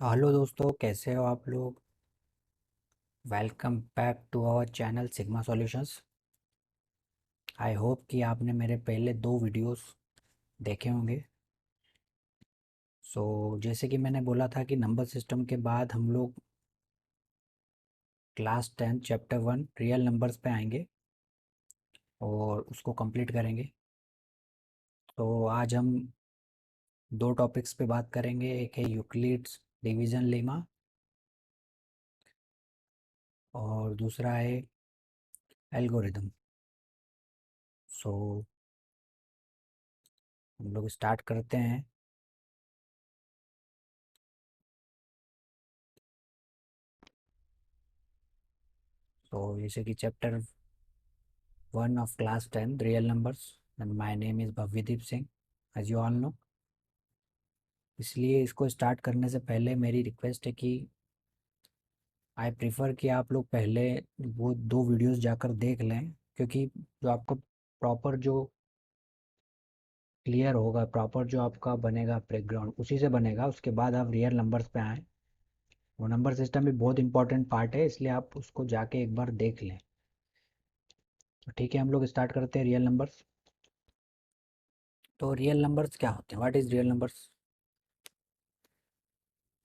Hello दोस्तों, कैसे हो आप लोग। Welcome back to our channel Sigma Solutions. I hope कि आपने मेरे पहले दो वीडियोस देखे होंगे। जैसे कि मैंने बोला था कि नंबर सिस्टम के बाद हम लोग क्लास 10 चैप्टर 1 रियल नंबर्स पे आएंगे और उसको कंप्लीट करेंगे। तो आज हम दो टॉपिक्स पे बात करेंगे। एक है यूक्लिड्स डिवीजन लेमा और दूसरा है एल्गोरिदम। सो हम लोग स्टार्ट करते हैं। जैसे कि chapter 1 of class 10 real numbers and my name is Bhavyadeep Singh, as you all know। इसलिए इसको स्टार्ट करने से पहले मेरी रिक्वेस्ट है कि आई प्रीफर कि आप लोग पहले वो दो वीडियोस जाकर देख लें, क्योंकि जो आपको प्रॉपर जो क्लियर होगा, प्रॉपर जो आपका बनेगा बैकग्राउंड उसी से बनेगा। उसके बाद आप रियल नंबर्स पे आएँ। वो नंबर सिस्टम भी बहुत इंपॉर्टेंट पार्ट है, इसलिए आप उसको जाके एक बार देख लें। तो ठीक है, हम लोग स्टार्ट करते हैं रियल नंबर्स। तो रियल नंबर्स क्या होते हैं? What is real numbers?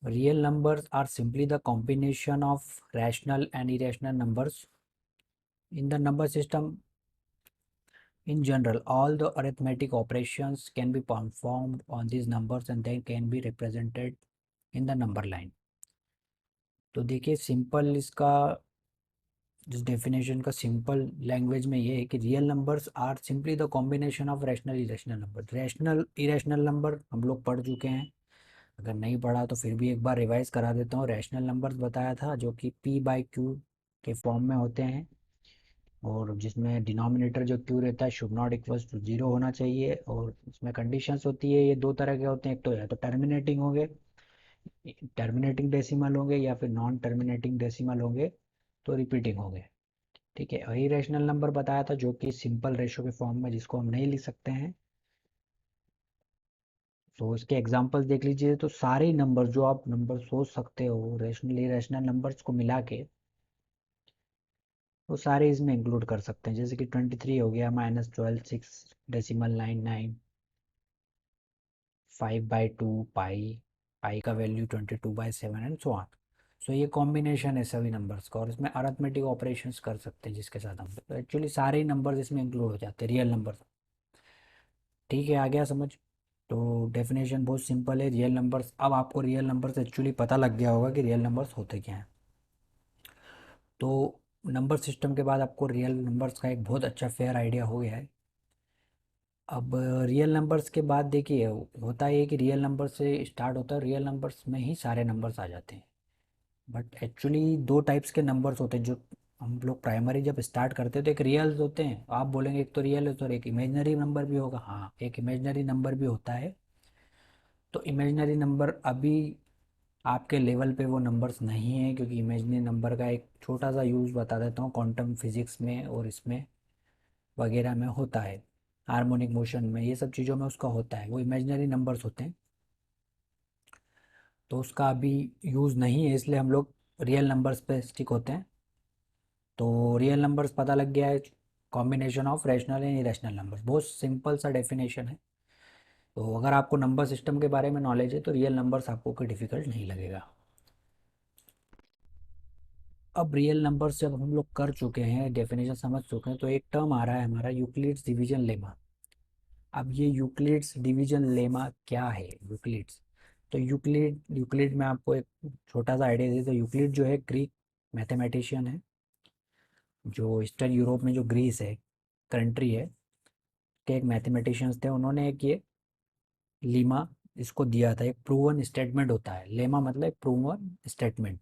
Real numbers are simply the combination of rational and irrational numbers. In the number system, in general, all the arithmetic operations can be performed on these numbers and they can be represented in the number line. तो देखिए, simple इसका जिस definition का simple language में ये है कि real numbers are simply the combination of rational irrational number. Rational irrational number हम लोग पढ़ चुके हैं। अगर नहीं पढ़ा तो फिर भी एक बार रिवाइज करा देता हूँ। रैशनल नंबर्स बताया था जो कि पी बाई क्यू के फॉर्म में होते हैं, और जिसमें डिनोमिनेटर जो क्यू रहता है should not equals to zero होना चाहिए। और इसमें कंडीशंस होती है, ये दो तरह के होते हैं। एक तो या तो टर्मिनेटिंग होंगे, टर्मिनेटिंग डेसिमल होंगे, या फिर नॉन टर्मिनेटिंग डेसिमल होंगे तो रिपीटिंग होंगे। ठीक है, वही रैशनल नंबर बताया था जो कि सिंपल रेशो के फॉर्म में, जिसको हम नहीं लिख सकते हैं। तो इसके एग्जांपल्स देख लीजिए। तो सारे नंबर जो आप नंबर सोच सकते हो रैशनली रैशनल नंबर्स को मिला के, वो सारे इसमें इंक्लूड कर सकते हैं। जैसे कि 23 हो गया, -12 6.99, 5/2 पाई, पाई का वैल्यू 22/7 एंड सो ऑन। सो ये कॉम्बिनेशन है सभी नंबर्स का, और इसमें अरिथमेटिक ऑपरेशंस कर सकते हैं जिसके साथ हम, तो एक्चुअली सारे ही नंबर्स इसमें इंक्लूड हो जाते हैं, रियल नंबर। ठीक है, आ गया समझ। तो डेफिनेशन बहुत सिंपल है रियल नंबर्स। अब आपको रियल नंबर्स एक्चुअली पता लग गया होगा कि रियल नंबर्स होते क्या हैं। तो नंबर सिस्टम के बाद आपको रियल नंबर्स का एक बहुत अच्छा फेयर आइडिया हो गया है। अब रियल नंबर्स के बाद देखिए, होता है कि रियल नंबर से स्टार्ट होता है, रियल नंबर्स में ही सारे नंबर्स आ जाते हैं। बट एक्चुअली दो टाइप्स के नंबर्स होते हैं जो हम लोग प्राइमरी जब स्टार्ट करते हैं। तो एक रियल्स होते हैं, आप बोलेंगे एक तो रियल है, तो एक इमेजनरी नंबर भी होगा। हाँ, एक इमेजनरी नंबर भी होता है। तो इमेजनरी नंबर अभी आपके लेवल पे वो नंबर्स नहीं है, क्योंकि इमेजनरी नंबर का एक छोटा सा यूज़ बता देता हूँ। क्वांटम फिजिक्स में और इसमें वगैरह में होता है, हार्मोनिक मोशन में, ये सब चीज़ों में उसका होता है। वो इमेजनरी नंबर्स होते हैं, तो उसका अभी यूज़ नहीं है, इसलिए हम लोग रियल नंबर्स पे स्टिक होते हैं। तो रियल नंबर्स पता लग गया है, combination of rational and irrational numbers. बहुत सिंपल सा डेफिनेशन है। तो अगर आपको नंबर सिस्टम के बारे में नॉलेज है तो रियल नंबर्स आपको कोई डिफ़िकल्ट नहीं लगेगा। अब रियल नंबर्स जब हम लोग कर चुके हैं, डेफिनेशन समझ चुके हैं, तो एक टर्म आ रहा है हमारा, यूक्लिड्स डिवीजन लेमा। अब ये यूक्लिड्स डिवीजन लेमा क्या है? यूक्लिड्स, तो यूक्लिड यूक्लिड में आपको एक छोटा सा आइडिया दे। तो यूक्लिड जो है ग्रीक मैथमेटिशियन है, जो ईस्टर्न यूरोप में जो ग्रीस है कंट्री है, के एक मैथमेटिशियंस थे। उन्होंने एक ये लीमा इसको दिया था। एक प्रूवन स्टेटमेंट होता है, लेमा मतलब एक प्रूवन स्टेटमेंट।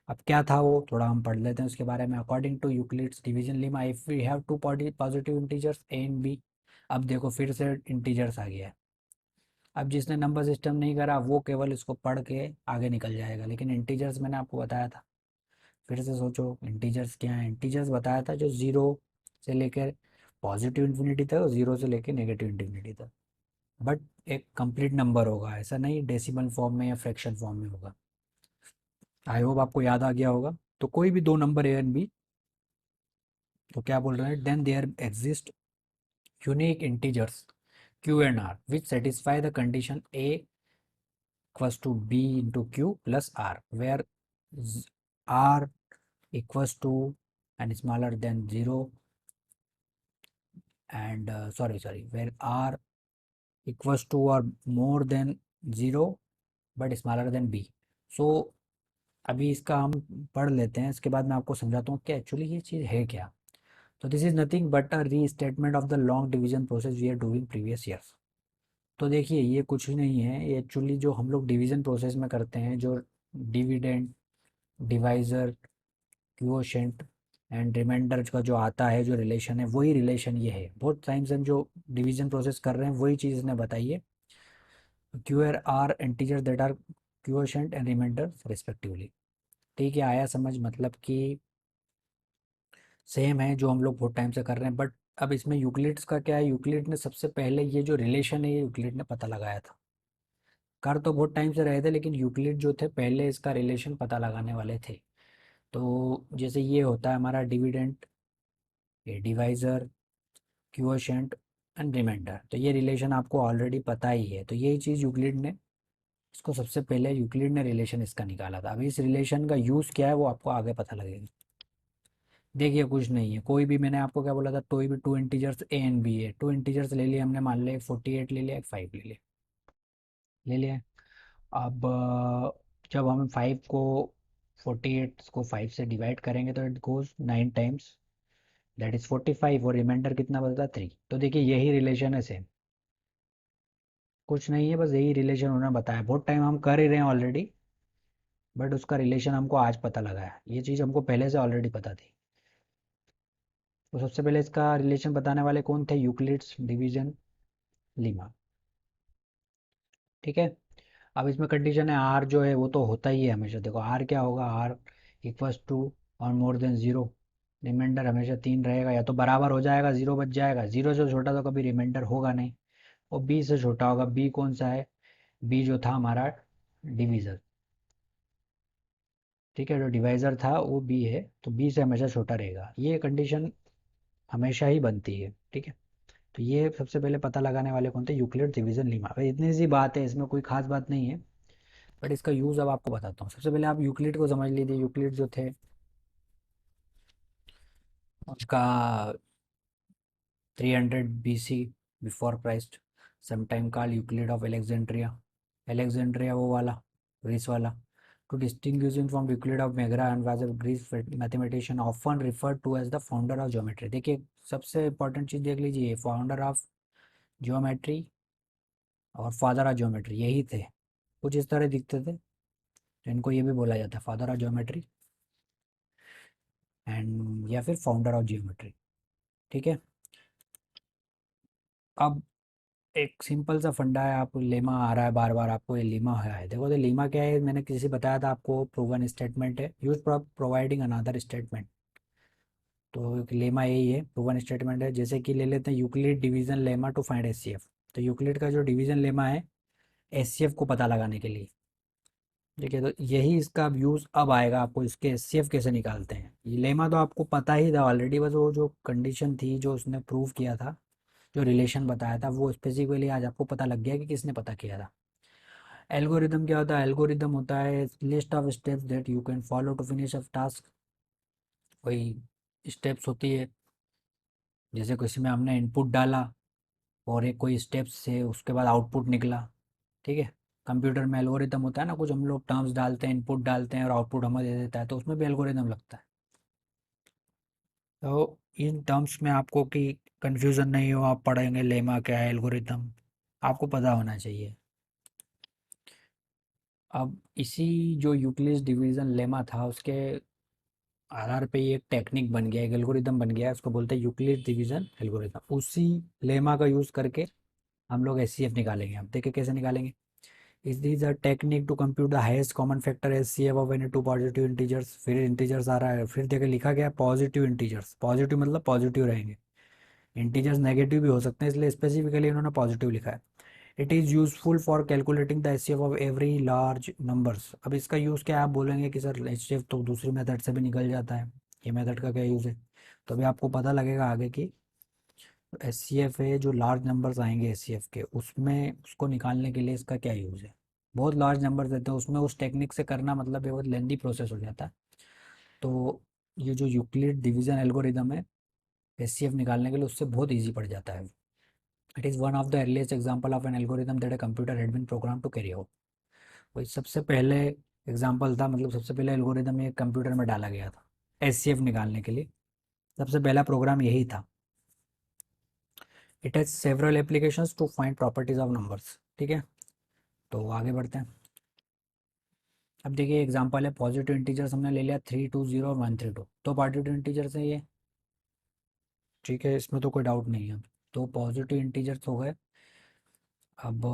अब क्या था वो, थोड़ा हम पढ़ लेते हैं उसके बारे में। According to Euclid's division lemma, if we have two positive integers A and B. अब देखो फिर से इंटीजर्स आ गया है। अब जिसने नंबर सिस्टम नहीं करा वो केवल इसको पढ़ के आगे निकल जाएगा, लेकिन इंटीजर्स मैंने आपको बताया था। फिर से सोचो इंटीजर्स क्या है। इंटीजर्स बताया था जो ज़ीरो से लेकर पॉजिटिव इन्फिनिटी तक और ज़ीरो से लेकर नेगेटिव इन्फिनिटी तक। बट एक कंप्लीट नंबर होगा, ऐसा नहीं डेसिमल फॉर्म में या फ्रैक्शन फॉर्म में होगा। आई होप आपको याद आ गया होगा। तो कोई भी दो नंबर ए एंड बी, तो क्या बोल रहे हैं, then there exist unique integers q and r which satisfy the condition a equals to b into q plus r where r equals to and smaller than 0 and sorry where r equals to or more than 0 but smaller than b। so अभी इसका हम पढ़ लेते हैं, इसके बाद मैं आपको समझाता हूँ कि एक्चुअली ये चीज़ है क्या। तो this is nothing but a restatement of the long division process we are doing previous years. तो देखिए ये कुछ ही नहीं है, ये एक्चुअली जो हम लोग डिवीजन प्रोसेस में करते हैं, जो dividend, divisor, quotient and remainder का जो आता है, जो रिलेशन है, वही रिलेशन ये है। बहुत टाइम से हम जो डिवीजन प्रोसेस कर रहे हैं वही चीज़ इसने बताई है। Q are integer that are quotient and remainder respectively. ठीक है, आया समझ, मतलब कि सेम है जो हम लोग बहुत टाइम से कर रहे हैं। बट अब इसमें यूक्लिड्स का क्या है, यूक्लिड ने सबसे पहले ये जो रिलेशन है ये यूक्लिड ने पता लगाया था। कर तो बहुत टाइम से रहे थे, लेकिन यूक्लिड जो थे पहले इसका रिलेशन पता लगाने वाले थे। तो जैसे ये होता है हमारा डिविडेंट, ये डिवाइज़र, क्वोशेंट एंड रिमाइंडर, तो ये रिलेशन आपको ऑलरेडी पता ही है। तो यही चीज़ यूक्लिड ने, इसको सबसे पहले यूक्लिड ने रिलेशन इसका निकाला था। अभी इस रिलेशन का यूज़ क्या है वो आपको आगे पता लगेगा। देखिए कुछ नहीं है, कोई भी, मैंने आपको क्या बोला था, कोई भी two integers A and B है, टू इंटीजर्स ले लिए हमने, मान लिया 48 ले लिया, एक 5 ले लिया, ले लिया। अब जब हम 5 को 48 को 5 से डिवाइड करेंगे तो it goes 9 times, that is 45, और रिमाइंडर कितना बचता 3। तो देखिए यही रिलेशन है सेम, कुछ नहीं है, बस यही रिलेशन उन्होंने बताया। बहुत टाइम हम कर ही रहे हैं ऑलरेडी, बट उसका रिलेशन हमको आज पता लगा है, ये चीज़ हमको पहले से ऑलरेडी पता थी। तो सबसे पहले इसका रिलेशन बताने वाले कौन थे, यूक्लिड्स डिवीजन लीमा। ठीक है, अब इसमें कंडीशन है आर जो है वो तो होता ही है हमेशा। देखो आर क्या होगा, आर इक्वल्स टू और मोर देन ज़ीरो, रिमाइंडर हमेशा 3 रहेगा, या तो बराबर हो जाएगा, ज़ीरो बच जाएगा, ज़ीरो से छोटा तो कभी रिमाइंडर होगा नहीं, और बी से छोटा होगा। बी कौन सा है, बी जो था हमारा डिवीज़र। ठीक है, जो डिवाइज़र था वो बी है, तो बी से हमेशा छोटा रहेगा, ये कंडीशन हमेशा ही बनती है। ठीक है, तो ये सबसे पहले पता लगाने वाले कौन थे, यूक्लिड डिवीजन लीमा। भाई इतनी सी बात है, इसमें कोई खास बात नहीं है, बट इसका यूज़ अब आपको बताता हूँ। सबसे पहले आप यूक्लिड को समझ लीजिए। यूक्लिड जो थे उसका 300 BC before Christ, sometime called Euclid of Alexandria. Alexandria वो वाला, ग्रीस वाला। To distinguish him from Euclid of Megara and was a Greece mathematician often referred to as the founder of geometry. देखिए सबसे important चीज़ देख लीजिए, founder of geometry और father of geometry यही थे, कुछ इस तरह दिखते थे, तो इनको ये भी बोला जाता है फादर ऑफ ज्योमेट्री एंड या फिर फाउंडर ऑफ ज्योमेट्री। ठीक है, अब एक सिंपल सा फंडा है, आप लेमा आ रहा है बार बार आपको, ये लेमा है। देखो तो लेमा क्या है, मैंने किसी से बताया था आपको, प्रूवन स्टेटमेंट है यूज प्रोवाइडिंग अनदर स्टेटमेंट। तो एक लेमा यही है, प्रूवन स्टेटमेंट है। जैसे कि ले लेते हैं Euclid division lemma to find HCF. तो यूक्लिड का जो डिवीजन लेमा है एचसीएफ को पता लगाने के लिए। ठीक है, तो यही इसका यूज़ अब आएगा, आपको इसके एचसीएफ कैसे निकालते हैं। ये लेमा तो आपको पता ही था ऑलरेडी, बस वो जो कंडीशन थी जो उसने प्रूव किया था, जो रिलेशन बताया था, वो स्पेसिफिकली आज आपको पता लग गया कि किसने पता किया था। एल्गोरिदम क्या होता है, एल्गोरिदम होता है list of steps that you can follow to finish a task. कोई स्टेप्स होती है, जैसे किसी में हमने इनपुट डाला और एक कोई स्टेप्स से उसके बाद आउटपुट निकला। ठीक है, कंप्यूटर में एल्गोरिदम होता है ना, कुछ हम लोग टर्म्स डालते हैं, इनपुट डालते हैं और आउटपुट हमें दे देता है, तो उसमें भी एल्गोरिदम लगता है। तो इन टर्म्स में आपको कि कंफ्यूजन नहीं हो, आप पढ़ेंगे लेमा क्या है, एल्गोरिदम आपको पता होना चाहिए। अब इसी जो यूक्लिड डिवीजन लेमा था उसके आधार पे ये एक टेक्निक बन गया, एक एल्गोरिदम बन गया, उसको बोलते हैं यूक्लिड डिवीजन एल्गोरिदम। उसी लेमा का यूज़ करके हम लोग एचसीएफ निकालेंगे। अब देखिए कैसे निकालेंगे। Is this a technique to compute the highest common factor HCF of any two positive integers. फिर इंटीजर्स आ रहा है, फिर देखिए लिखा गया पॉजिटिव इंटीजर्स, पॉजिटिव मतलब पॉजिटिव रहेंगे, इंटीजर्स नेगेटिव भी हो सकते हैं, इसलिए स्पेसिफिकली उन्होंने पॉजिटिव लिखा है। It is useful for calculating the HCF of every large numbers. अब इसका यूज़ क्या है, आप बोलेंगे कि सर एचसीएफ तो दूसरी मेथड से भी निकल जाता है, ये मेथड का क्या यूज़ है। तो अभी आपको पता लगेगा आगे कि एचसीएफ है, जो लार्ज नंबर्स आएंगे एचसीएफ के, उसमें उसको निकालने के लिए इसका क्या यूज़ है। बहुत लार्ज नंबर्स देते हैं उसमें, उस टेक्निक से करना मतलब ये बहुत लेंदी प्रोसेस हो जाता है। तो ये जो यूक्लिड डिवीजन एल्गोरिदम है एचसीएफ निकालने के लिए, उससे बहुत ईजी पड़ जाता है। It is one of the earliest example of an algorithm that a computer had been program to carry out. वही सबसे पहले एग्जाम्पल था, मतलब सबसे पहले एल्गोरिदम ये कंप्यूटर में डाला गया था एचसीएफ निकालने के लिए, सबसे पहला प्रोग्राम यही था। It has several applications to find properties of numbers. ठीक है, तो आगे बढ़ते हैं। अब देखिए एग्जांपल है, पॉजिटिव इंटीजर्स हमने ले लिया 320 और 132, तो पॉजिटिव इंटीजर्स हैं ये। ठीक है, इसमें तो कोई डाउट नहीं है। तो पॉजिटिव इंटीजर्स हो गए। अब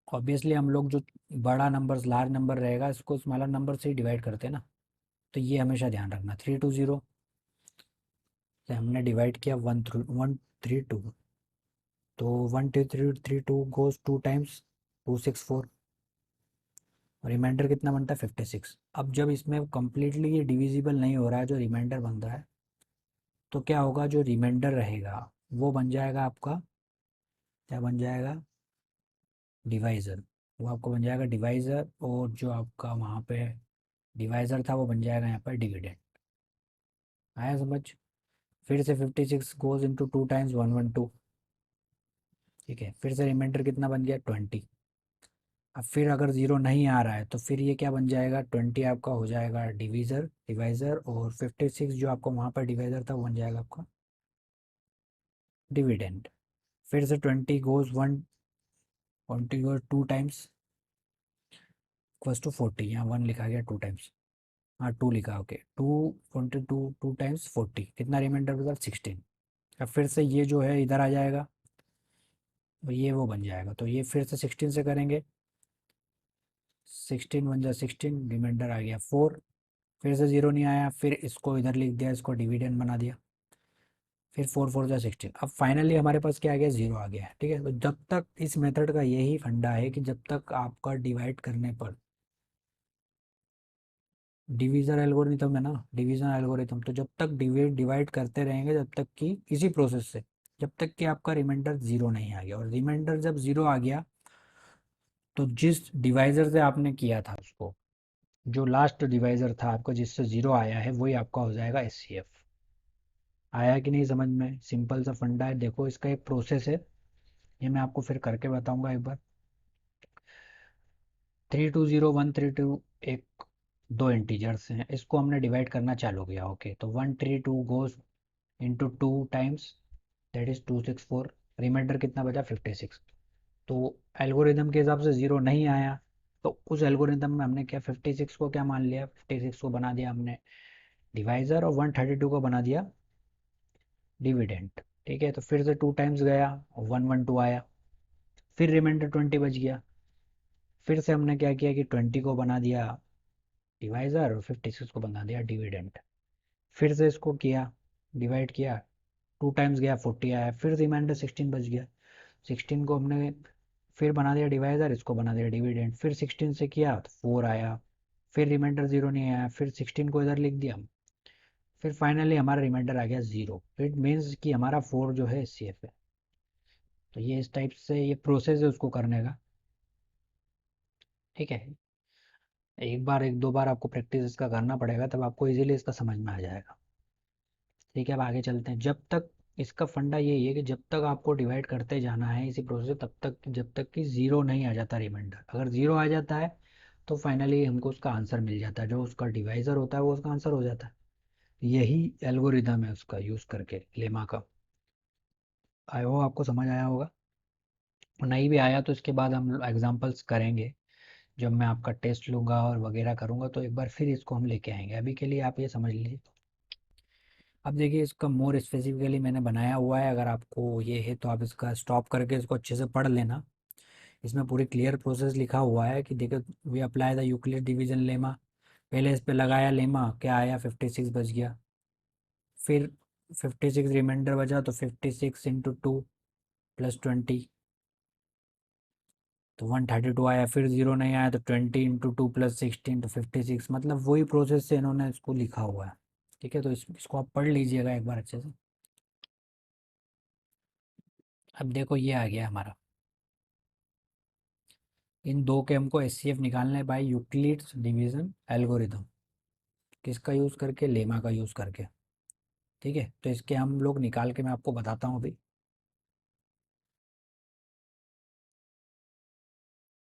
ऑब्वियसली हम लोग जो बड़ा नंबर लार्ज नंबर रहेगा इसको स्मॉलर नंबर से ही डिवाइड करते हैं ना, तो ये हमेशा ध्यान रखना। 320 से हमने डिवाइड किया 132, तो 1 2 3 3 2 गोज 2 टाइम्स 264, रिमाइंडर कितना बनता है 56। अब जब इसमें कम्प्लीटली ये डिविजिबल नहीं हो रहा है, जो रिमाइंडर बन रहा है, तो क्या होगा, जो रिमाइंडर रहेगा वो बन जाएगा आपका, क्या बन जाएगा, डिवाइज़र। वो आपको बन जाएगा डिवाइज़र, और जो आपका वहाँ पे डिवाइज़र था वो बन जाएगा यहाँ पर डिविडेंड। आया समझ। फिर से 56 गोज इंटू 2 टाइम्स 112। ठीक है, फिर से रिमाइंडर कितना बन गया 20। अब फिर अगर ज़ीरो नहीं आ रहा है तो फिर ये क्या बन जाएगा, 20 आपका हो जाएगा डिवाइज़र, और 56 जो आपको वहाँ पर डिवाइज़र था वो बन जाएगा आपका डिविडेंड। फिर से 20 गोज 2 टाइम्स इक्वल्स टू 40, यहाँ 1 लिखा गया 2 टाइम्स, हाँ 2 लिखा, ओके 2 टाइम्स 40, कितना रिमाइंडर बचा 16। अब फिर से ये जो है इधर आ जाएगा, तो ये वो बन जाएगा, तो ये फिर से 16 से करेंगे, 16 बन जाए 16, रिमाइंडर आ गया 4। फिर से ज़ीरो नहीं आया, फिर इसको इधर लिख दिया, इसको डिविडेंड बना दिया, फिर 4 4 जा 16। अब फाइनली हमारे पास क्या आ गया, ज़ीरो आ गया है। ठीक है, तो जब तक इस मेथड का यही फंडा है कि जब तक आपका डिवाइड करने पर, डिवीज़न एल्गोरिथम है ना, डिवीज़न एल्गोरिथम, तो जब तक डिवाइड करते रहेंगे, जब तक कि इसी प्रोसेस से, जब तक कि आपका रिमाइंडर ज़ीरो नहीं आ गया। और रिमाइंडर जब ज़ीरो आ गया, तो जिस डिवाइज़र से आपने किया था उसको, जो लास्ट डिवाइज़र था आपका जिससे ज़ीरो आया है, वही आपका हो जाएगा एचसीएफ। आया कि नहीं समझ में, सिंपल सा फंडा है। देखो इसका एक प्रोसेस है, ये मैं आपको फिर करके बताऊंगा एक बार। 3 2 0 1 3 2 एक दो इंटीजर्स हैं, इसको हमने डिवाइड करना चालू किया। ओके, तो 1 3 2 goes into 2 times, that is 264, remainder कितना बचा 56। तो एल्गोरिदम के हिसाब से ज़ीरो नहीं आया, तो उस एल्गोरिदम में हमने क्या 56 को क्या मान लिया, 56 को बना दिया हमने डिवाइज़र, और 132 को बना दिया डिविडेंट। ठीक है, तो फिर से 2 टाइम्स गया, 112 आया, फिर रिमाइंडर 20 बच गया। फिर से हमने क्या किया कि 20 को बना दिया डिवाइज़र और 56 को बना दिया डिविडेंट। फिर से इसको किया, डिवाइड किया, 2 टाइम्स गया 40 आया, फिर रिमाइंडर 16 बच गया। 16 को हमने फिर बना दिया डिवाइज़र, इसको बना दिया डिविडेंड, फिर 16 से किया तो 4 आया, फिर रिमाइंडर 0 नहीं आया, फिर 16 को इधर लिख दिया, फिर फाइनली हमारा रिमाइंडर आ गया 0। इट मीन्स कि हमारा 4 जो है एचसीएफ है। तो ये इस टाइप से ये प्रोसेस है उसको करने का। ठीक है, एक बार एक दो बार आपको प्रैक्टिस इसका करना पड़ेगा, तब आपको इजीली इसका समझ में आ जाएगा। ठीक है, अब आगे चलते हैं। जब तक इसका फंडा यही है कि जब तक आपको डिवाइड करते जाना है इसी प्रोसेस, तब तक जब तक कि ज़ीरो नहीं आ जाता रिमाइंडर। अगर ज़ीरो आ जाता है तो फाइनली हमको उसका आंसर मिल जाता है, जो उसका डिवाइज़र होता है वो उसका आंसर हो जाता है। यही एल्गोरिदम है उसका यूज़ करके लेमा का। आई होप आपको समझ आया होगा, और नहीं भी आया तो इसके बाद हम एग्जांपल्स करेंगे। जब मैं आपका टेस्ट लूँगा और वगैरह करूँगा तो एक बार फिर इसको हम लेके आएंगे। अभी के लिए आप ये समझ लीजिए। अब देखिए इसका मोर स्पेसिफिकली मैंने बनाया हुआ है, अगर आपको ये है तो आप इसका स्टॉप करके इसको अच्छे से पढ़ लेना। इसमें पूरी क्लियर प्रोसेस लिखा हुआ है कि देखो, we apply the Euclid division lemma. पहले इस पे लगाया लेमा, क्या आया 56 बच गया। फिर 56 रिमाइंडर बचा, तो 56 इंटू 2 प्लस 20, तो 132 आया, फिर 0 नहीं आया तो 20 इंटू 2 + 16 तो 56, मतलब वही प्रोसेस से इन्होंने इसको लिखा हुआ है। ठीक है, तो इसको आप पढ़ लीजिएगा एक बार अच्छे से। अब देखो ये आ गया हमारा, इन दो के हमको एचसीएफ निकालना है बाय यूक्लिड्स डिवीजन एल्गोरिथम। किसका यूज़ करके? लेमा का यूज़ करके। ठीक है, तो इसके हम लोग निकाल के मैं आपको बताता हूँ अभी।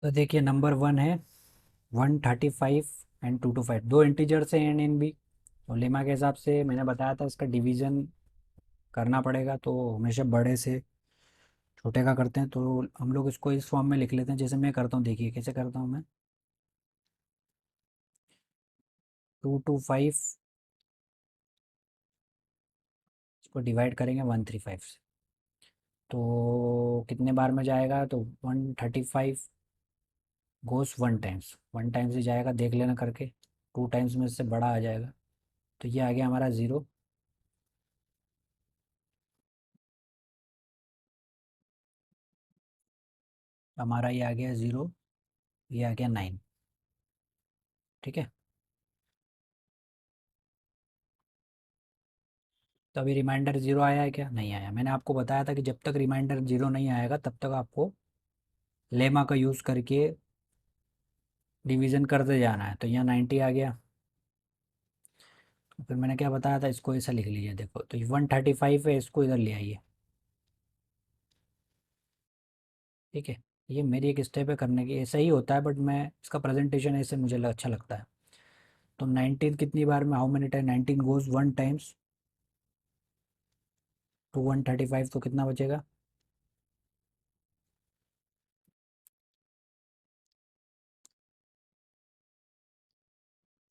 तो देखिए नंबर 1 है 135 एंड 225, दो इंटीजर्स हैं एन इन बी। और लेमा के हिसाब से मैंने बताया था इसका डिवीजन करना पड़ेगा, तो हमेशा बड़े से छोटे का करते हैं। तो हम लोग इसको इस फॉर्म में लिख लेते हैं जैसे मैं करता हूँ। देखिए कैसे करता हूँ मैं। 225 इसको डिवाइड करेंगे 135 से, तो कितने बार में जाएगा? तो 135 गोस 1 टाइम्स, 1 टाइम्स ही जाएगा, देख लेना करके। 2 टाइम्स में से बड़ा आ जाएगा, तो ये आ गया हमारा 0। हमारा ये आ गया 0, ये आ गया 9। ठीक है, तो अभी रिमाइंडर 0 आया है क्या? नहीं आया। मैंने आपको बताया था कि जब तक रिमाइंडर 0 नहीं आएगा तब तक आपको लेमा का यूज़ करके डिवीज़न करते जाना है। तो यहाँ 90 आ गया। तो फिर मैंने क्या बताया था, इसको ऐसा लिख लीजिए। देखो तो 135 है, इसको इधर ले आइए। ठीक है, ये मेरी एक स्टेप है करने की, ऐसा ही होता है बट मैं इसका प्रेजेंटेशन ऐसे मुझे अच्छा लगता है। तो 19 कितनी बार में, how many time 19 goes 1 times to 135, तो कितना बचेगा?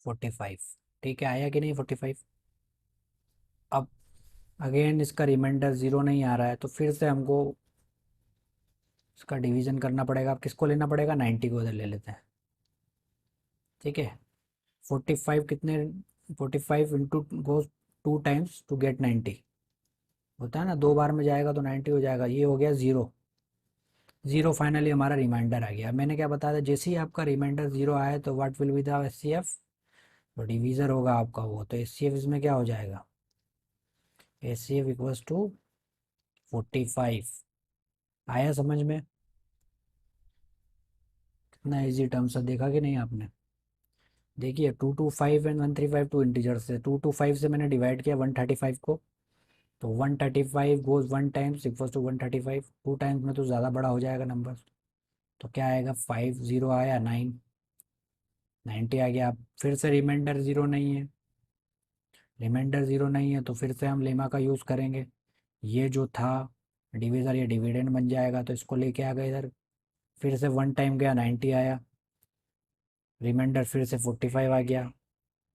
45। ठीक है, आया कि नहीं 45? अब अगेन इसका रिमाइंडर 0 नहीं आ रहा है, तो फिर से हमको इसका डिवीज़न करना पड़ेगा। अब किसको लेना पड़ेगा? 90 को उधर ले लेते हैं। ठीक है, 45 कितने, 45 into goes 2 times to get 90, होता है ना, 2 बार में जाएगा तो 90 हो जाएगा। ये हो गया 0। 0 फाइनली हमारा रिमाइंडर आ गया। मैंने क्या बताया था, जैसे ही आपका रिमाइंडर 0 आया तो what will be the S C F? तो डिवीज़र होगा आपका वो, तो एस सी एफ इसमें क्या हो जाएगा? S C F equals to 45। आया समझ में? कितना ईजी टर्म्स है, देखा कि नहीं आपने? देखिए 225 एंड 135 टू इंटीजर्स से, 225 से मैंने डिवाइड किया 135 को, तो 135 goes 1 times equals to 135। 2 times में तो ज़्यादा बड़ा हो जाएगा नंबर, तो क्या आएगा? 5, 0 आया, 9, 90 आ गया। अब फिर से रिमाइंडर 0 नहीं है, रिमाइंडर 0 नहीं है तो फिर से हम लेमा का यूज़ करेंगे। ये जो था डिविज़र, ये डिविडेंड बन जाएगा, तो इसको लेके आ गए इधर। फिर से 1 टाइम गया, 90 आया, रिमाइंडर फिर से 45 आ गया।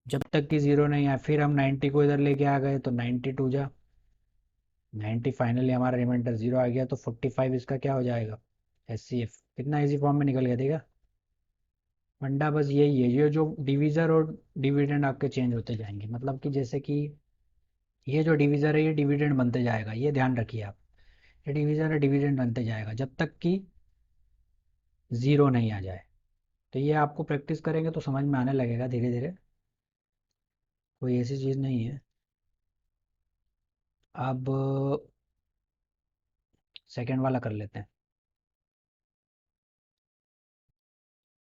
जब तक कि 0 नहीं आया फिर हम 90 को इधर लेके आ गए, तो 92 जा 90, फाइनली हमारा रिमाइंडर 0 आ गया, तो 45 इसका क्या हो जाएगा? S C F. कितना इजी फॉर्म में निकल गया, देखा? फंडा बस यही है, ये जो डिवीज़र और डिविडेंड आपके चेंज होते जाएंगे, मतलब कि जैसे कि ये जो डिवीज़र है ये डिविडेंड बनते जाएगा, ये ध्यान रखिए आप। ये डिवीज़र है, डिविडेंड बनते जाएगा जब तक कि 0 नहीं आ जाए। तो ये आपको प्रैक्टिस करेंगे तो समझ में आने लगेगा धीरे धीरे, कोई ऐसी चीज़ नहीं है। अब सेकेंड वाला कर लेते हैं।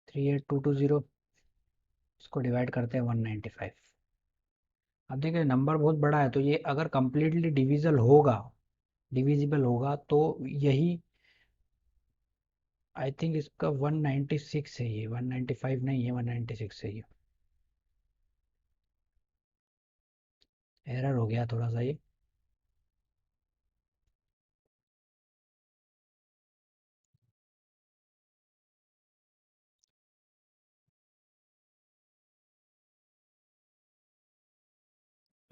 38220, इसको डिवाइड करते हैं 195। अब देखिए नंबर बहुत बड़ा है, तो ये अगर कंप्लीटली डिविजल होगा, डिविजिबल होगा, तो यही आई थिंक इसका 196 है, ये 195 नहीं है, 196 है ये। एरर हो गया थोड़ा सा ये।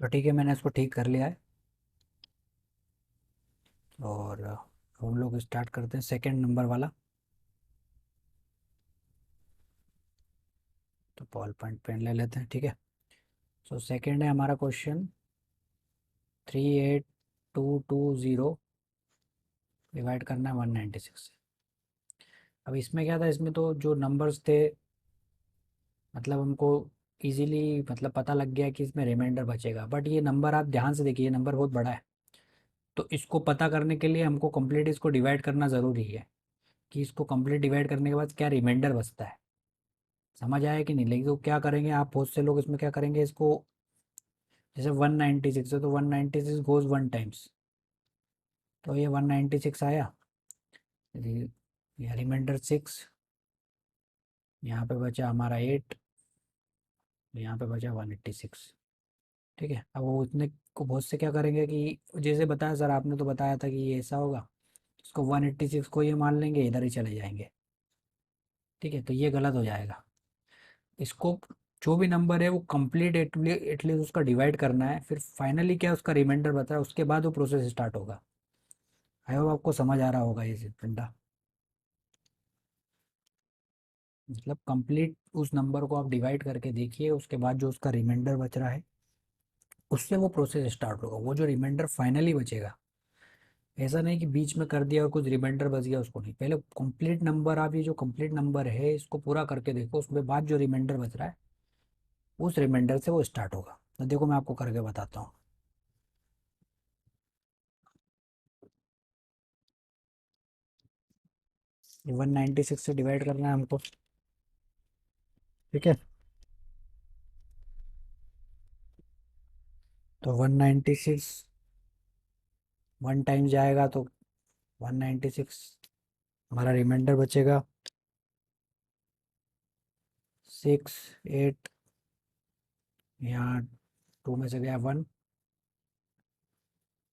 तो ठीक है, मैंने इसको ठीक कर लिया है। और हम लोग स्टार्ट करते हैं सेकंड नंबर वाला। तो बॉल पॉइंट पेन ले लेते हैं। ठीक है, सो सेकंड है हमारा क्वेश्चन, 38220 डिवाइड करना है 196 से। अब इसमें क्या था, इसमें तो जो नंबर्स थे, मतलब हमको इजीली मतलब पता लग गया कि इसमें रिमाइंडर बचेगा, बट ये नंबर आप ध्यान से देखिए, ये नंबर बहुत बड़ा है। तो इसको पता करने के लिए हमको कंप्लीट इसको डिवाइड करना ज़रूरी है, कि इसको कंप्लीट डिवाइड करने के बाद क्या रिमाइंडर बचता है। समझ आया कि नहीं? लेकिन तो क्या करेंगे आप, बहुत से लोग इसमें क्या करेंगे, इसको जैसे 196 है तो 196 गोज 1 टाइम्स, तो ये 196 आया, रिमाइंडर 6, यहाँ पे बचा हमारा 8, यहाँ पे बचा 186। ठीक है, अब वो इतने को बहुत से क्या करेंगे कि जैसे बताया सर, आपने तो बताया था कि ये ऐसा होगा, इसको 186 को ये मान लेंगे, इधर ही चले जाएंगे। ठीक है, तो ये गलत हो जाएगा। इसको जो भी नंबर है वो कंप्लीट एटलीस्ट उसका डिवाइड करना है, फिर फाइनली क्या उसका रिमाइंडर बता है, उसके बाद वो प्रोसेस स्टार्ट होगा। आई होप आपको समझ आ रहा होगा ये फंडा। मतलब कंप्लीट उस नंबर को आप डिवाइड करके देखिए, उसके बाद जो उसका रिमाइंडर बच रहा है उससे वो प्रोसेस स्टार्ट होगा, वो जो रिमाइंडर फाइनली बचेगा। ऐसा नहीं कि बीच में कर दिया और कुछ रिमाइंडर बच गया, उसको नहीं, पहले कंप्लीट नंबर, आप ये जो कंप्लीट नंबर है इसको पूरा करके देखो, उसके बाद जो रिमाइंडर बच रहा है उस रिमाइंडर से वो स्टार्ट होगा। तो देखो मैं आपको करके बताता हूँ। 196 से डिवाइड करना है हमको। ठीक है, तो 196 1 टाइम जाएगा तो 196, हमारा रिमाइंडर बचेगा 6 8, यहाँ 2 में से गया 1,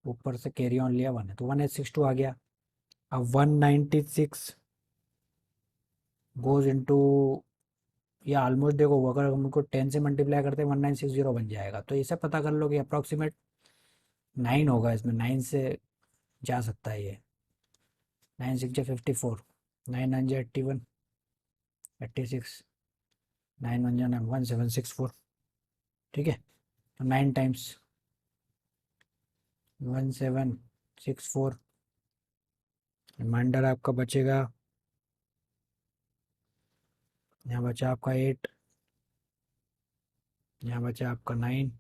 ऊपर से कैरी ऑन लिया 1 है, तो 1862 आ गया। अब 196 गोज इनटू, या ऑलमोस्ट देखो, अगर हम उनको 10 से मल्टीप्लाई करते हैं 1960 बन जाएगा, तो इसे पता कर लो कि अप्रॉक्सीमेट 9 होगा, इसमें 9 से जा सकता है ये। 9 6 54, 9 9 81, 86, 9 1 1764। ठीक है, तो 9 टाइम्स 1764, रिमाइंडर आपका बचेगा, यहाँ बचा आपका 8, यहाँ बचा आपका 9,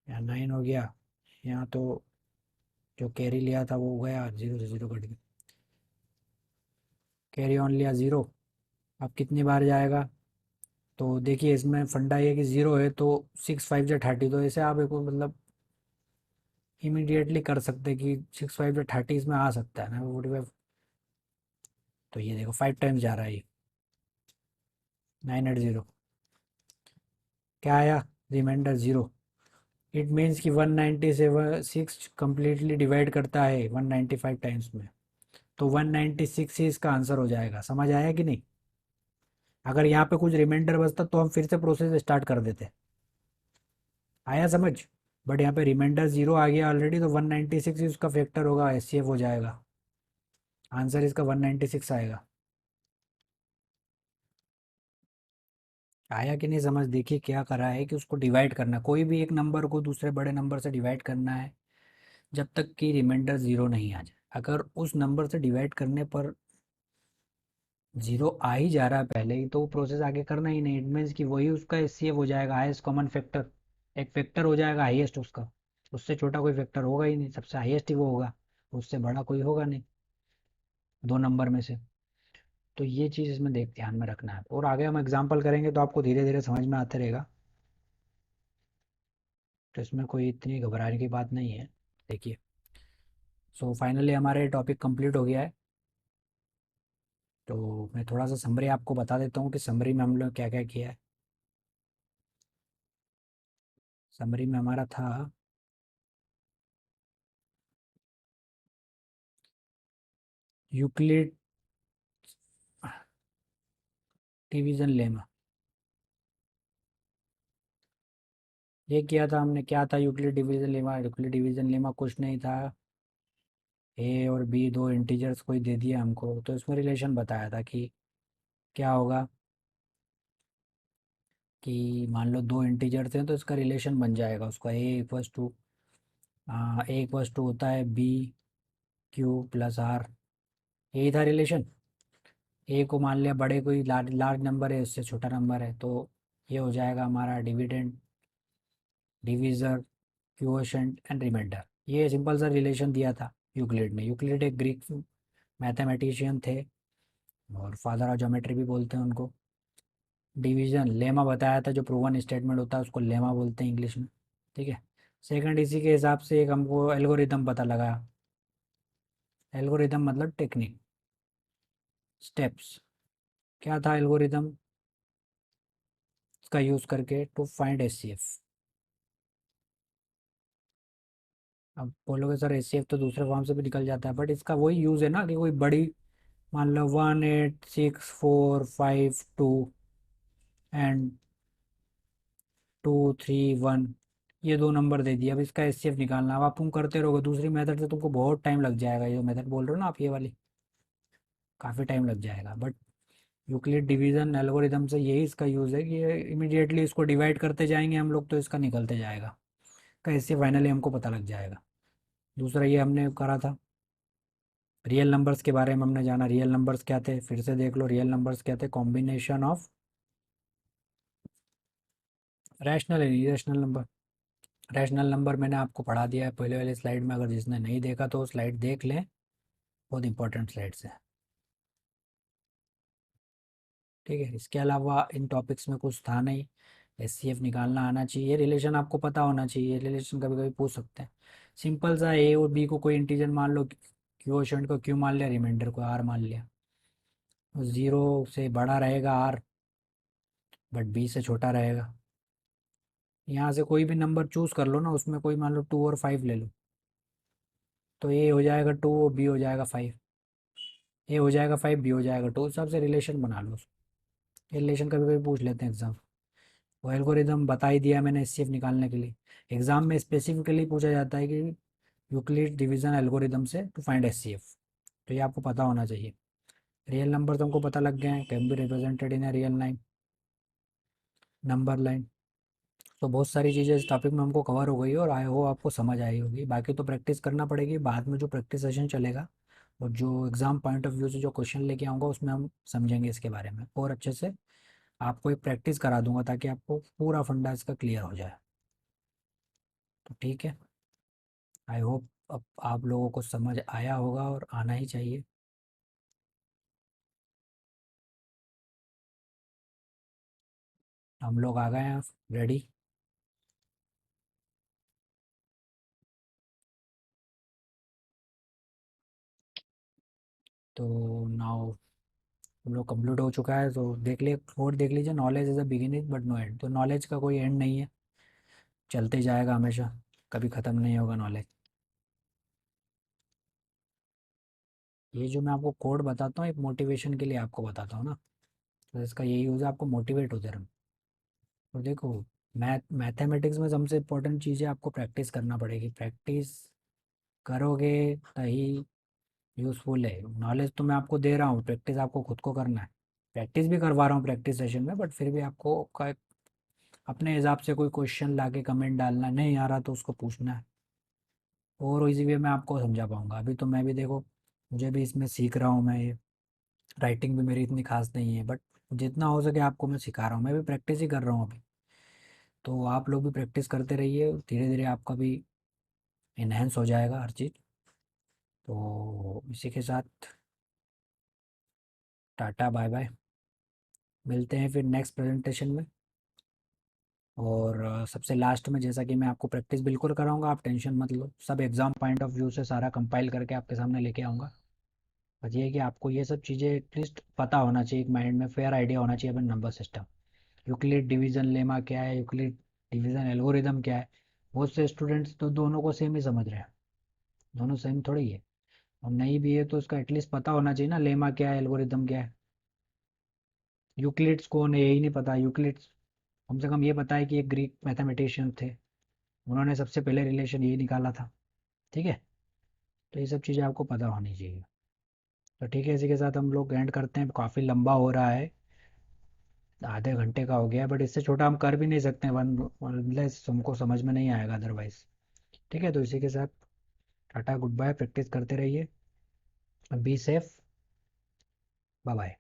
यहाँ 9 हो गया, यहाँ तो जो कैरी लिया था वो गया, 0 से 0 कट गया, कैरी ऑन लिया 0। अब कितनी बार जाएगा, तो देखिए इसमें फंडा ये कि 0 है तो 6 5 जा 30, तो ऐसे आप एक मतलब इमीडिएटली कर सकते कि 6 5 जा 30 इसमें आ सकता है ना 45। तो ये देखो 5 टाइम्स जा रहा है ये, 980, क्या आया, रिमाइंडर 0। इट मीन्स कि 196 कम्प्लीटली डिवाइड करता है 195 टाइम्स में, तो 196 ही इसका आंसर हो जाएगा। समझ आया कि नहीं? अगर यहाँ पे कुछ रिमाइंडर बचता तो हम फिर से प्रोसेस स्टार्ट कर देते। आया समझ? बट यहाँ पे रिमाइंडर 0 आ गया ऑलरेडी, तो 196 ही उसका फैक्टर होगा, एचसीएफ हो जाएगा, आंसर इसका 196 आएगा। आया कि नहीं समझ? देखिए क्या करा है कि उसको डिवाइड करना, कोई भी एक नंबर को दूसरे बड़े नंबर से डिवाइड करना है जब तक कि रिमाइंडर 0 नहीं आ जाए। अगर उस नंबर से डिवाइड करने पर 0 आ ही जा रहा है पहले ही, तो वो प्रोसेस आगे करना ही नहीं। इट मीन्स कि वही उसका एचसीएफ हो जाएगा, हाईएस्ट कॉमन फैक्टर, एक फैक्टर हो जाएगा हाईएस्ट उसका, उससे छोटा कोई फैक्टर होगा ही नहीं, सबसे हाईएस्ट ही वो होगा, उससे बड़ा कोई होगा नहीं दो नंबर में से। तो ये चीज़ इसमें देख ध्यान में रखना है, और आगे हम एग्जाम्पल करेंगे तो आपको धीरे धीरे समझ में आते रहेगा, तो इसमें कोई इतनी घबराने की बात नहीं है। देखिए, सो फाइनली हमारे टॉपिक कंप्लीट हो गया है। तो मैं थोड़ा सा समरी आपको बता देता हूँ कि समरी में हम लोग क्या क्या किया है। समरी में हमारा था यूक्लिड डिवीजन लेमा, ये किया था हमने। क्या था Euclid division lemma? Euclid division lemma कुछ नहीं था, ए और बी दो इंटीजर्स कोई दे दिया हमको, तो इसमें रिलेशन बताया था कि क्या होगा, कि मान लो दो इंटीजर्स हैं तो इसका रिलेशन बन जाएगा उसका, ए इक्वल्स टू होता है बी क्यू प्लस आर, यही था रिलेशन। ए को मान लिया बड़े कोई लार्ज लार्ज नंबर है, उससे छोटा नंबर है, तो ये हो जाएगा हमारा dividend, divisor, quotient and remainder. ये सिंपल सा रिलेशन दिया था यूक्लिड ने। यूक्लिड एक ग्रीक मैथमेटिशियन थे और फादर ऑफ ज्योमेट्री भी बोलते हैं उनको। डिवीजन लेमा बताया था, जो प्रूवन स्टेटमेंट होता है उसको लेमा बोलते हैं इंग्लिश में। ठीक है। सेकंड, इसी के हिसाब से एक हमको एल्गोरिदम पता लगा। एल्गोरिदम मतलब टेक्निक, स्टेप्स। क्या था एल्गोरिदम? इसका यूज़ करके टू फाइंड एचसीएफ। अब बोलोगे सर एचसीएफ तो दूसरे फॉर्म से भी निकल जाता है, बट इसका वही यूज़ है ना कि कोई बड़ी, मान लो 1 8 6 4 5 2 एंड 2 3 1, ये दो नंबर दे दिया। अब इसका एचसीएफ निकालना, अब आप तुम करते रहोगे दूसरी मेथड से, तुमको बहुत टाइम लग जाएगा। ये मेथड बोल रहे हो ना आप, ये वाली, काफ़ी टाइम लग जाएगा। बट यूक्लिड डिवीजन एल्गोरिदम से यही इसका यूज़ है कि ये इमीडिएटली इसको डिवाइड करते जाएंगे हम लोग, तो इसका निकलते जाएगा, कैसे फाइनली हमको पता लग जाएगा। दूसरा ये हमने करा था, रियल नंबर्स के बारे में हमने जाना। रियल नंबर्स क्या थे, फिर से देख लो, रियल नंबर्स क्या थे? Combination of rational and irrational number. Rational number मैंने आपको पढ़ा दिया है पहले वाले स्लाइड में, अगर जिसने नहीं देखा तो स्लाइड देख लें, बहुत इंपॉर्टेंट स्लाइड्स है। ठीक है, इसके अलावा इन टॉपिक्स में कुछ था नहीं। एचसीएफ निकालना आना चाहिए, रिलेशन आपको पता होना चाहिए। रिलेशन कभी कभी पूछ सकते हैं। सिंपल सा, ए और बी को कोई इंटीजर मान लो, क्वोशंट को क्यू मान लिया, रिमाइंडर को आर मान लिया। ज़ीरो से बड़ा रहेगा आर, बट बी से छोटा रहेगा। यहाँ से कोई भी नंबर चूज़ कर लो ना, उसमें कोई मान लो 2 और 5 ले लो, तो ए हो जाएगा 2 और बी हो जाएगा 5। ए हो जाएगा 5, बी हो जाएगा 2, उस हिसाब से रिलेशन बना लो। ये रिलेशन कभी कभी पूछ लेते हैं एग्जाम। वो एल्गोरिदम बता ही दिया मैंने एचसीएफ निकालने के लिए। एग्जाम में स्पेसिफिकली पूछा जाता है कि यूक्लिड डिवीजन एल्गोरिदम से टू फाइंड एचसीएफ, तो ये आपको पता होना चाहिए। रियल नंबर तुमको पता लग गए हैं, can be represented in a real line, number line. तो बहुत सारी चीज़ें इस टॉपिक में हमको कवर हो गई और आई हो आपको समझ आई होगी। बाकी तो प्रैक्टिस करना पड़ेगी, बाद में जो प्रैक्टिस सेशन चलेगा और जो एग्ज़ाम पॉइंट ऑफ व्यू से जो क्वेश्चन लेके आऊँगा उसमें हम समझेंगे इसके बारे में और अच्छे से। आपको एक प्रैक्टिस करा दूंगा ताकि आपको पूरा फंडा इसका क्लियर हो जाए। तो ठीक है, आई होप अब आप लोगों को समझ आया होगा और आना ही चाहिए। हम लोग आ गए हैं रेडी। तो नाउ हम लोग कंप्लीट हो चुका है, तो देख लिए, कोड देख लीजिए, knowledge is a beginning but no end. तो नॉलेज का कोई एंड नहीं है, चलते जाएगा हमेशा, कभी ख़त्म नहीं होगा नॉलेज। ये जो मैं आपको कोड बताता हूँ एक मोटिवेशन के लिए आपको बताता हूँ ना, तो इसका यही यूज़ है, आपको मोटिवेट होते रहना। तो देखो, मैथमेटिक्स में सबसे इम्पोर्टेंट चीज़ है, आपको प्रैक्टिस करना पड़ेगी। प्रैक्टिस करोगे तभी यूज़फुल है। नॉलेज तो मैं आपको दे रहा हूँ, प्रैक्टिस आपको खुद को करना है। प्रैक्टिस भी करवा रहा हूँ प्रैक्टिस सेशन में, बट फिर भी आपको अपने हिसाब से कोई क्वेश्चन ला के कमेंट डालना, नहीं आ रहा तो उसको पूछना है, और इसी वे मैं आपको समझा पाऊँगा। अभी तो मैं भी देखो, मुझे भी इसमें सीख रहा हूँ मैं, ये राइटिंग भी मेरी इतनी खास नहीं है, बट जितना हो सके आपको मैं सिखा रहा हूँ। मैं भी प्रैक्टिस ही कर रहा हूँ अभी, तो आप लोग भी प्रैक्टिस करते रहिए, धीरे धीरे आपका भी इन्हेंस हो जाएगा हर चीज़। तो इसी के साथ टाटा बाय बाय, मिलते हैं फिर नेक्स्ट प्रेजेंटेशन में। और सबसे लास्ट में, जैसा कि मैं आपको प्रैक्टिस बिल्कुल कराऊंगा, आप टेंशन मत लो, सब एग्ज़ाम पॉइंट ऑफ व्यू से सारा कंपाइल करके आपके सामने लेके आऊँगा। बस ये है कि आपको ये सब चीज़ें एटलीस्ट पता होना चाहिए, एक माइंड में फेयर आइडिया होना चाहिए अपन number system, Euclid division lemma क्या है, यूक्लिड डिवीज़न एल्गोरिदम क्या है। बहुत से स्टूडेंट्स तो दोनों को सेम ही समझ रहे हैं, दोनों सेम थोड़ी है। और नहीं भी है तो उसका एटलीस्ट पता होना चाहिए ना, लेमा क्या है, एल्गोरिदम क्या है। यूक्लिड्स कौन है यही नहीं पता। यूक्लिड्स कम से कम ये पता है कि एक ग्रीक मैथमेटिशियन थे, उन्होंने सबसे पहले रिलेशन यही निकाला था। ठीक है, तो ये सब चीज़ें आपको पता होनी चाहिए। तो ठीक है, इसी के साथ हम लोग एंड करते हैं, काफ़ी लंबा हो रहा है, आधे घंटे का हो गया, बट इससे छोटा हम कर भी नहीं सकते, वन अनलेस हमको समझ में नहीं आएगा अदरवाइज। ठीक है, तो इसी के साथ टाटा गुड बाय, प्रैक्टिस करते रहिए। Be safe, bye bye.